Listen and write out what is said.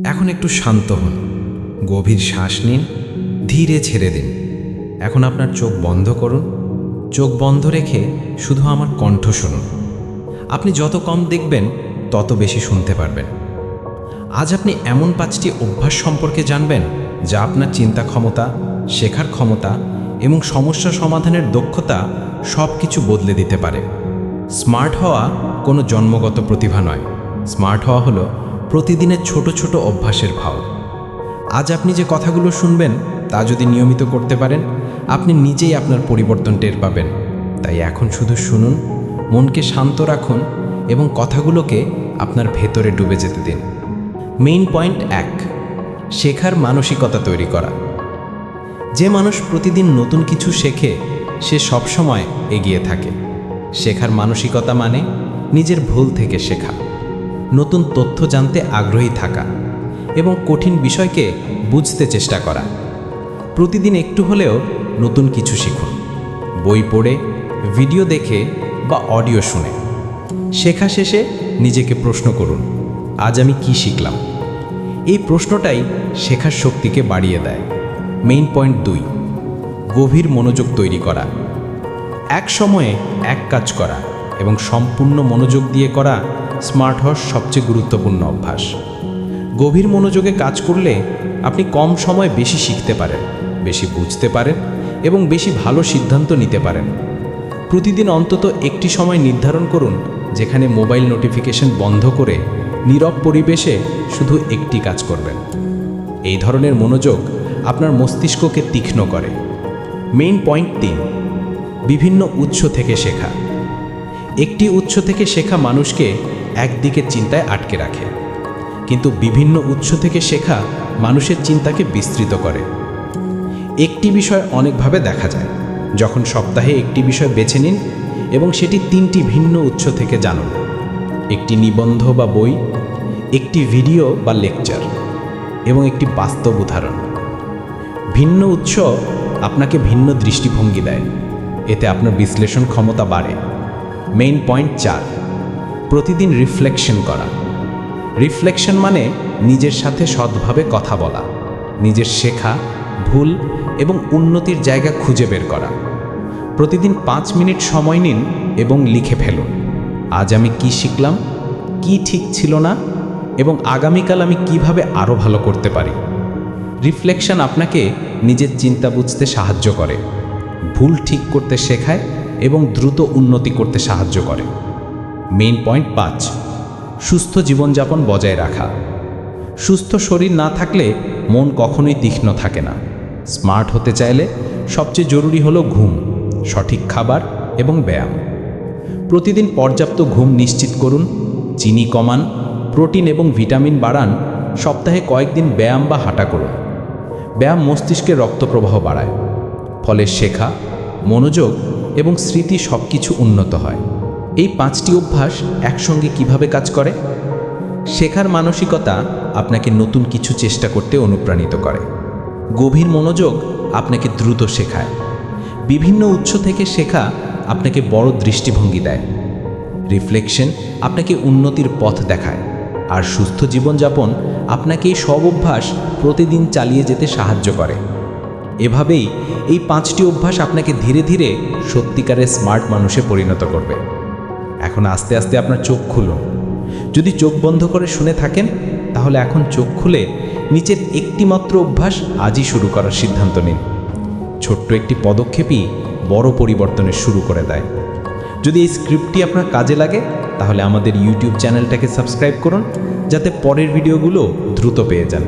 এখন একটু শান্ত হন, গভীর শ্বাস নিন, ধীরে ছেড়ে দিন। এখন আপনার চোখ বন্ধ করুন। চোখ বন্ধ রেখে শুধু আমার কণ্ঠ শুনুন। আপনি যত কম দেখবেন তত বেশি শুনতে পারবেন। আজ আপনি এমন 5টি অভ্যাস সম্পর্কে জানবেন যা আপনার চিন্তা ক্ষমতা, শেখার ক্ষমতা এবং সমস্যা সমাধানের দক্ষতা সব কিছু বদলে দিতে পারে। স্মার্ট হওয়া কোনো জন্মগত প্রতিভা নয়। স্মার্ট হওয়া হলো প্রতিদিনের ছোট ছোট অভ্যাসের ফল। আজ আপনি যে কথাগুলো শুনবেন তা যদি নিয়মিত করতে পারেন, আপনি নিজেই আপনার পরিবর্তন টের পাবেন। তাই এখন শুধু শুনুন, মনকে শান্ত রাখুন এবং কথাগুলোকে আপনার ভেতরে ডুবে যেতে দিন। মেইন পয়েন্ট 1, শেখার মানসিকতা তৈরি করা। যে মানুষ প্রতিদিন নতুন কিছু শেখে সে সবসময় এগিয়ে থাকে। শেখার মানসিকতা মানে নিজের ভুল থেকে শেখা, নতুন তথ্য জানতে আগ্রহী থাকা এবং কঠিন বিষয়কে বুঝতে চেষ্টা করা। প্রতিদিন একটু হলেও নতুন কিছু শিখুন, বই পড়ে, ভিডিও দেখে বা অডিও শুনে। শেখা শেষে নিজেকে প্রশ্ন করুন, আজ আমি কি শিখলাম? এই প্রশ্নটাই শেখার শক্তিকে বাড়িয়ে দেয়। মেইন পয়েন্ট 2, গভীর মনোযোগ তৈরি করা। এক সময়ে এক কাজ করা এবং সম্পূর্ণ মনোযোগ দিয়ে করা স্মার্ট হওয়ার সবচেয়ে গুরুত্বপূর্ণ অভ্যাস। গভীর মনোযোগে কাজ করলে আপনি কম সময় বেশি শিখতে পারেন, বেশি বুঝতে পারেন এবং বেশি ভালো সিদ্ধান্ত নিতে পারেন। প্রতিদিন অন্তত একটি সময় নির্ধারণ করুন যেখানে মোবাইল নোটিফিকেশন বন্ধ করে নীরব পরিবেশে শুধু একটি কাজ করবেন। এই ধরনের মনোযোগ আপনার মস্তিষ্ককে তীক্ষ্ণ করে। মেইন পয়েন্ট 3, বিভিন্ন উৎস থেকে শেখা। একটি উৎস থেকে শেখা মানুষকে একদিকে চিন্তায় আটকে রাখে, কিন্তু বিভিন্ন উৎস থেকে শেখা মানুষের চিন্তাকে বিস্তৃত করে। একটি বিষয় অনেকভাবে দেখা যায়। যখন সপ্তাহে একটি বিষয় বেছে নিন এবং সেটি 3টি ভিন্ন উৎস থেকে জানুন। একটি নিবন্ধ বা বই, একটি ভিডিও বা লেকচার এবং একটি বাস্তব উদাহরণ। ভিন্ন উৎস আপনাকে ভিন্ন দৃষ্টিভঙ্গি দেয়, এতে আপনার বিশ্লেষণ ক্ষমতা বাড়ে। মেইন পয়েন্ট 4, প্রতিদিন রিফ্লেকশন করা। রিফ্লেকশন মানে নিজের সাথে সৎভাবে কথা বলা, নিজের শেখা, ভুল এবং উন্নতির জায়গা খুঁজে বের করা। প্রতিদিন 5 মিনিট সময় নিন এবং লিখে ফেলুন, আজ আমি কি শিখলাম, কি ঠিক ছিল না এবং আগামীকাল আমি কিভাবে আরও ভালো করতে পারি। রিফ্লেকশন আপনাকে নিজের চিন্তা বুঝতে সাহায্য করে, ভুল ঠিক করতে শেখায় এবং দ্রুত উন্নতি করতে সাহায্য করে। মেইন পয়েন্ট 5, সুস্থ জীবনযাপন বজায় রাখা। সুস্থ শরীর না থাকলে মন কখনোই তীক্ষ্ণ থাকে না। স্মার্ট হতে চাইলে সবচেয়ে জরুরি হলো ঘুম, সঠিক খাবার এবং ব্যায়াম। প্রতিদিন পর্যাপ্ত ঘুম নিশ্চিত করুন, চিনি কমান, প্রোটিন এবং ভিটামিন বাড়ান। সপ্তাহে কয়েকদিন ব্যায়াম বা হাঁটা করুন। ব্যায়াম মস্তিষ্কে রক্ত প্রবাহ বাড়ায়, ফলে শেখা, মনোযোগ এবং স্মৃতি সব কিছু উন্নত হয়। এই 5টি অভ্যাস একসঙ্গে কিভাবে কাজ করে? শেখার মানসিকতা আপনাকে নতুন কিছু চেষ্টা করতে অনুপ্রাণিত করে। গভীর মনোযোগ আপনাকে দ্রুত শেখায়। বিভিন্ন উৎস থেকে শেখা আপনাকে বড় দৃষ্টিভঙ্গি দেয়। রিফ্লেকশন আপনাকে উন্নতির পথ দেখায়। আর সুস্থ জীবনযাপন আপনাকে এই সব অভ্যাস প্রতিদিন চালিয়ে যেতে সাহায্য করে। এভাবেই এই 5টি অভ্যাস আপনাকে ধীরে ধীরে সত্যিকারের স্মার্ট মানুষে পরিণত করবে। এখন আস্তে আস্তে আপনার চোখ খুলুন। যদি চোখ বন্ধ করে শুনে থাকেন তাহলে এখন চোখ খুলে নিচের একটি মাত্র অভ্যাস আজই শুরু করার সিদ্ধান্ত নিন। ছোট্ট একটি পদক্ষেপই বড় পরিবর্তনের শুরু করে দেয়। যদি এই স্ক্রিপ্টটি আপনার কাজে লাগে তাহলে আমাদের ইউটিউব চ্যানেলটাকে সাবস্ক্রাইব করুন, যাতে পরের ভিডিওগুলো দ্রুত পেয়ে যান।